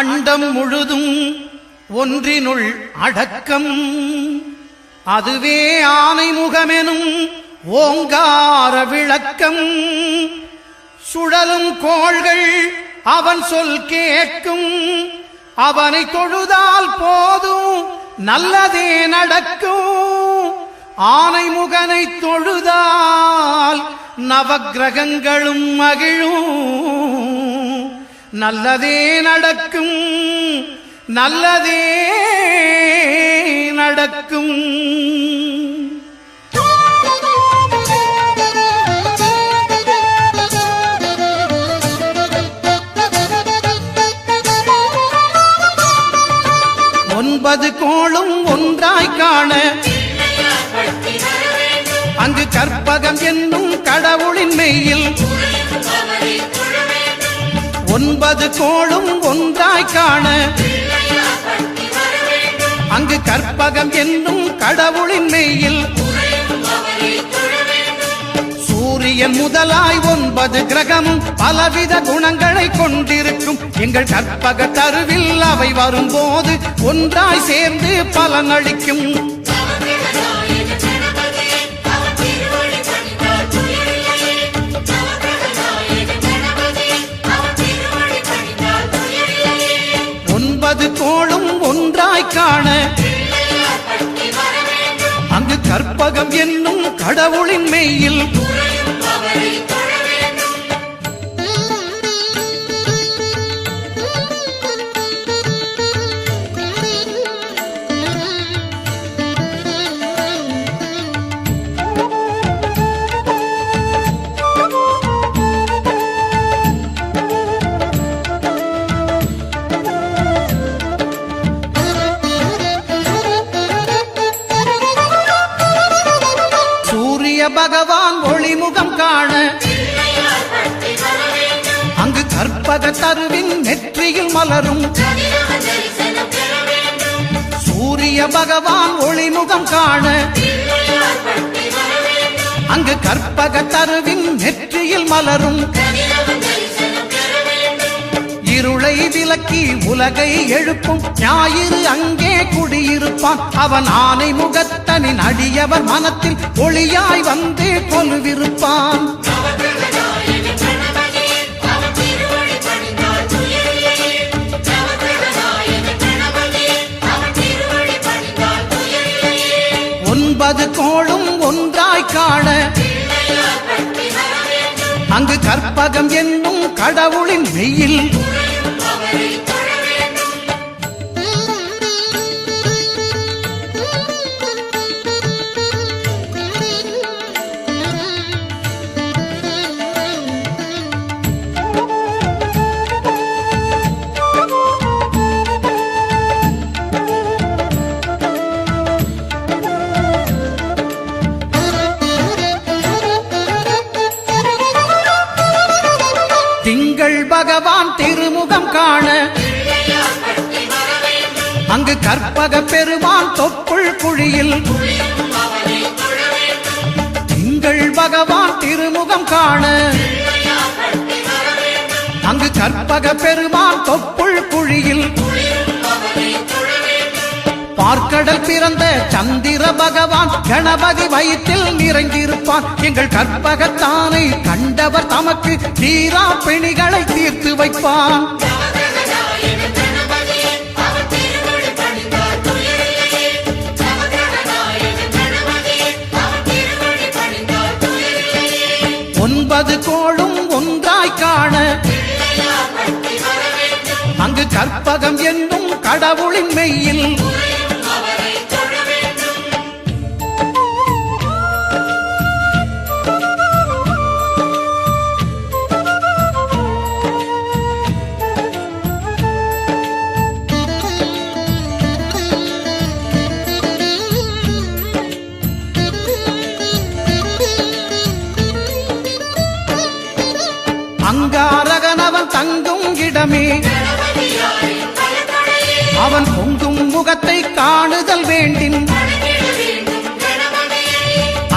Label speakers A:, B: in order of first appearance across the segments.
A: அண்டம் முழுதும் ஒன்றினுள் அடக்கம், அதுவே ஆனைமுகமெனும் ஓங்கார விளக்கம். சுழலும் கோள்கள் அவன் சொல் கேட்கும், அவனை தொழுதால் போதும் நல்லதே நடக்கும். ஆனைமுகனை தொழுதால் நவக்கிரகங்களும் மகிழும், நல்லதே நடக்கும், நல்லதே நடக்கும். ஒன்பது கோளும் ஒன்றாய் காண அங்கு கற்பகம் என்னும் கடவுளின் மெய்யில். ஒன்பது கோளும் ஒன்றாய் காண அங்கு கற்பகம் என்னும் கடவுளின் மெய்யில். சூரியன் முதலாய் 9 கிரகமும் பலவித குணங்களை கொண்டிருக்கும். எங்கள் கற்பக தருவில் அவை வரும்போது ஒன்றாய் சேர்ந்து பலனளிக்கும். கோளும் ஒன்றாய் காண அங்கு கற்பகம் என்னும் கடவுளின் மெய்யில். பகவான் ஒளிமுகம் காண அங்கு கற்பக தருவின் நெற்றியில் மலரும். சூரிய பகவான் ஒளிமுகம் காண அங்கு கற்பக தருவின் நெற்றியில் மலரும். இருளை விலக்கி உலகை எழுப்பும் ஞாயிறு அங்கே குடியிருப்பான். அவன் ஆனை முகத்தனின் அடியவர் மனத்தில் ஒளியாய் வந்து கொலுவிருப்பான். ஒன்பது கோளும் ஒன்றாய் காண அங்கு கற்பகம் என்னும் கடவுளின் மெய்யில். திங்கள் பகவான் திருமுகம் காண அங்கு கற்பக பெருமான் தொப்புள் குழியில். திங்கள் பகவான் திருமுகம் காண அங்கு கற்பக பெருமான் தொப்புள் குழியில். பார்க்கடல் பிறந்த சந்திர பகவான் கணபதி வயிற்றில் நிறைந்திருப்பான். எங்கள் கற்பகத்தானை கண்டவர் தமக்கு தீரா பிணிகளை தீர்த்து வைப்பான். ஒன்பது கோளும் ஒன்றாய் காண அங்கு கற்பகம் என்னும் கடவுளின் மெய்யில். அங்காரகனவன் தங்கும் இடமே அவன் பொங்கும் முகத்தை காணுதல் வேண்டின்.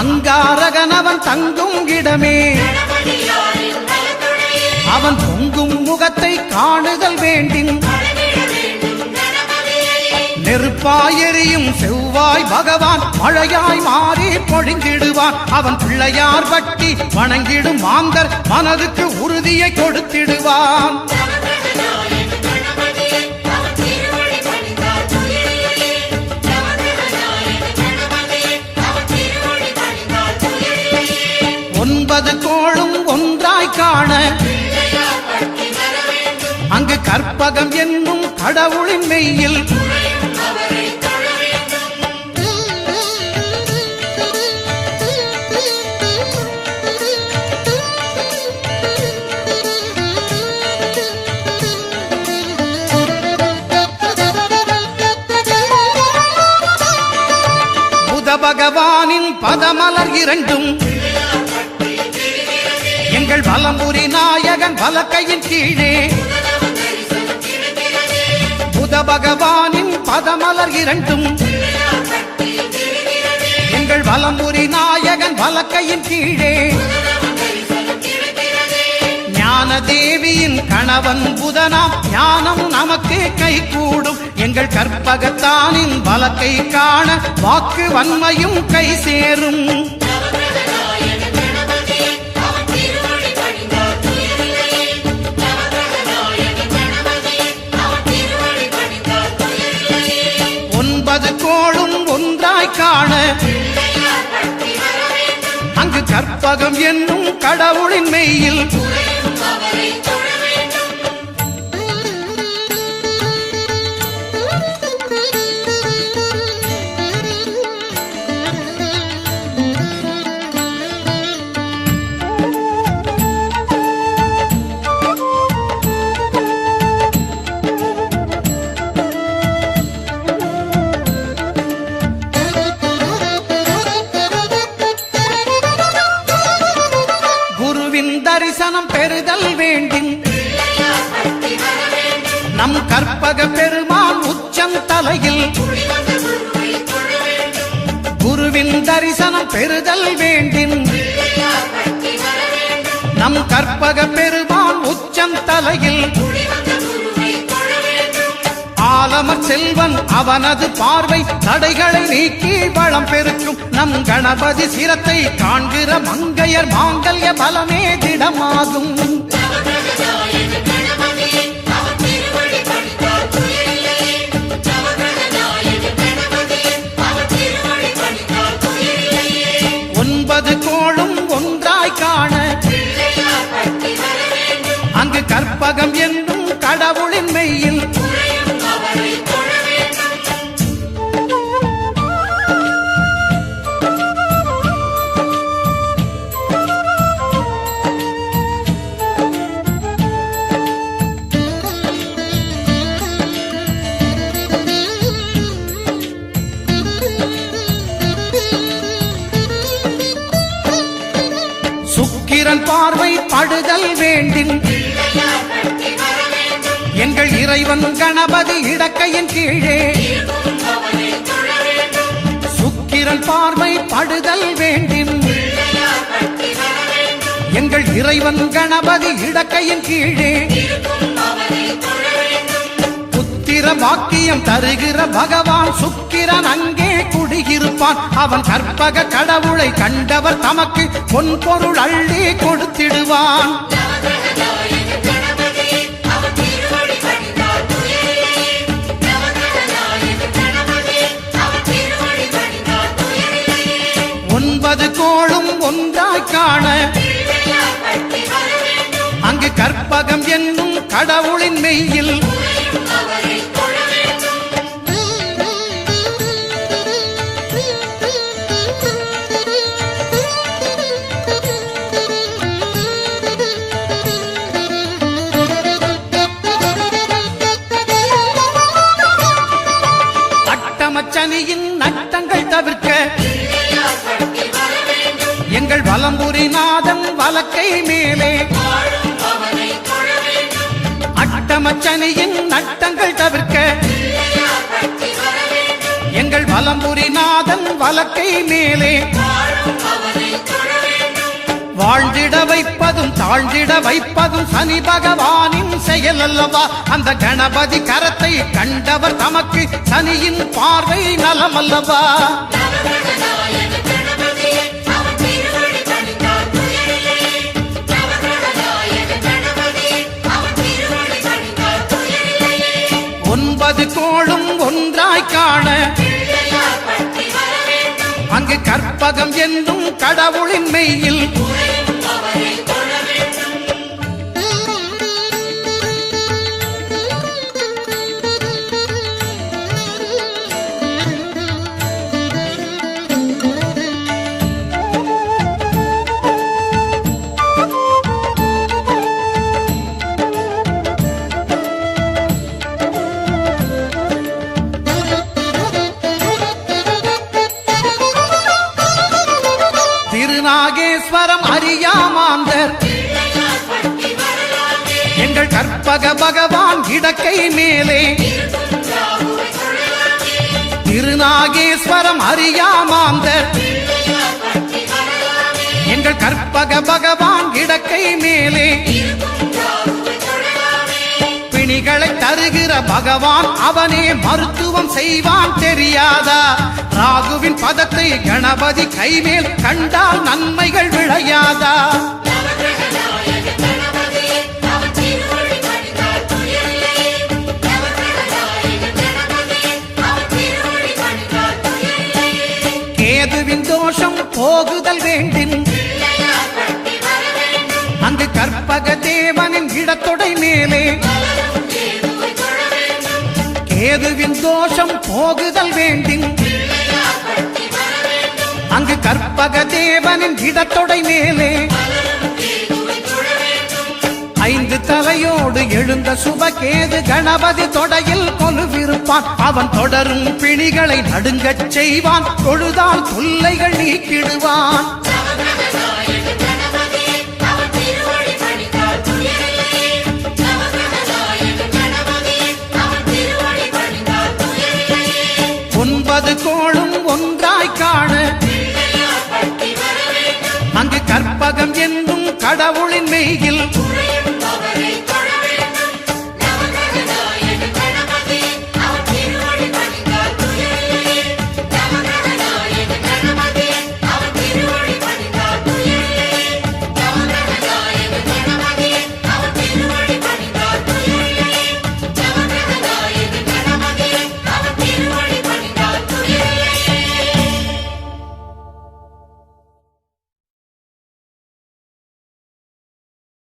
A: அங்காரகனவன் தங்கும் இடமே அவன் பொங்கும் முகத்தை காணுதல் வேண்டின். நெருப்பாயெரியும் செவ்வாய் பகவான் மழையாய் மாறி பொழிந்திடுவான். அவன் பிள்ளையார் பட்டி வணங்கிடும் மாந்தர் மனதுக்கு உறுதியை கொடுத்திடுவான். ஒன்பது கோளும் ஒன்றாய் காண அங்கு கற்பகம் என்னும் கடவுளின் மெய்யில் புத பகவானின் பதமலர் இரண்டும் எங்கள் வலம்புரி நாயகன் வலக்கையின் கீழே புத பகவானின் பதமலர் இரண்டும் எங்கள் வலம்புரி நாயகன் வலக்கையின் கீழே ஞான தேவியின் கணவன் புதனாம் ஞானம் நமக்கு கை கூடும். எங்கள் கற்பகத்தானின் வலக்கை காண வாக்கு வன்மையும் கை சேரும். ஒன்பது கோளும் ஒன்றாய் காண அங்கு கற்பகம் என்னும் கடவுளின் மெய்யில் தரிசனம் பெறுதல் வேண்டும். நம் கற்பக பெருமான் உச்சம் தலையில் குருவின் தரிசனம் பெறுதல் வேண்டும். நம் கற்பக பெருமான் உச்சம் தலையில் ஆலமர் செல்வன் அவனது பார்வை தடைகளை நீக்கி வளம் பெருக்கும். நம் கணபதி சிரத்தை காண்கிற மங்கையர் மாங்கல்ய பலமே திடமாகும். ஒன்பது கோளும் ஒன்றாய் காண அங்கு கற்பகம் என்னும் கடவுளின் மெய்யில் சுக்கிரன் பார்வை படுதல் வேண்டின் எங்கள் இறைவன் கணபதி இடக்கையின் கீழே சுக்கிரன் பார்வை படுதல் வேண்டின் எங்கள் இறைவன் கணபதி இடக்கையின் கீழே புத்திர வாக்கியம் தருகிற பகவான் சுக்கிரன் அங்கே குடியிருப்பான். அவன் கற்பக கடவுளை கண்டவர் தமக்கு பொன் பொருள் அள்ளி கொடுத்திடுவான். ஒன்பது கோளும் ஒன்றாய் காண அங்கு கற்பகம் என்னும் கடவுளின் மெய்யில் அட்டமச்சனியின் நட்டங்கள் தவிர்க்க எங்கள் வலம்புரி நாதன் வலக்கை மேலே அட்டமச்சனியின் நட்டங்கள் தவிர்க்க எங்கள் வலம்புரி நாதன் வலக்கை மேலே வாழ்ந்திட வைப்பதும் தாழ்ந்திட வைப்பதும் சனி பகவானின் செயல் அல்லவா. அந்த கணபதி கரத்தை கண்டவர் தமக்கு சனியின் பார்வை நலம் அல்லவா. ஒன்பது கோளும் ஒன்றாய் காண அங்கு கற்பகம் என்னும் கடவுளின் மெய்யில் திருநாகேஸ்வரம் அறியாமாந்தர் எங்கள் கற்பக பகவான் இடக்கை மேலே. திருநாகேஸ்வரம் அறியாமாந்தர் எங்கள் கற்பக பகவான் இடக்கை மேலே. பிணிகளை தருகிற பகவான் அவனே மருத்துவம் செய்வான் தெரியாதா. ராகுவின் பதத்தை கணபதி கைமேல் கண்டால் நன்மைகள் விளையாதா. கேதுவின் தோஷம் போகுதல் வேண்டின் அங்கு கற்பக தேவனின் இடத்தொடை மேலே. கேதுவின் தோஷம் போகுதல் வேண்டின் அங்கு கற்பக தேவனின் இடத்தொடை மேலே. ஐந்து தலையோடு எழுந்த சுபகேது கணபதி தொடையில் கொலுவிருப்பான். அவன் தொடரும் பிணிகளை நடுங்கச் செய்வான். தொழுதால் தொல்லைகள் நீக்கிடுவான். ஒன்பது கோளும் ஒன்றாய் காண அங்கு கற்பகம் என்னும் கடவுள்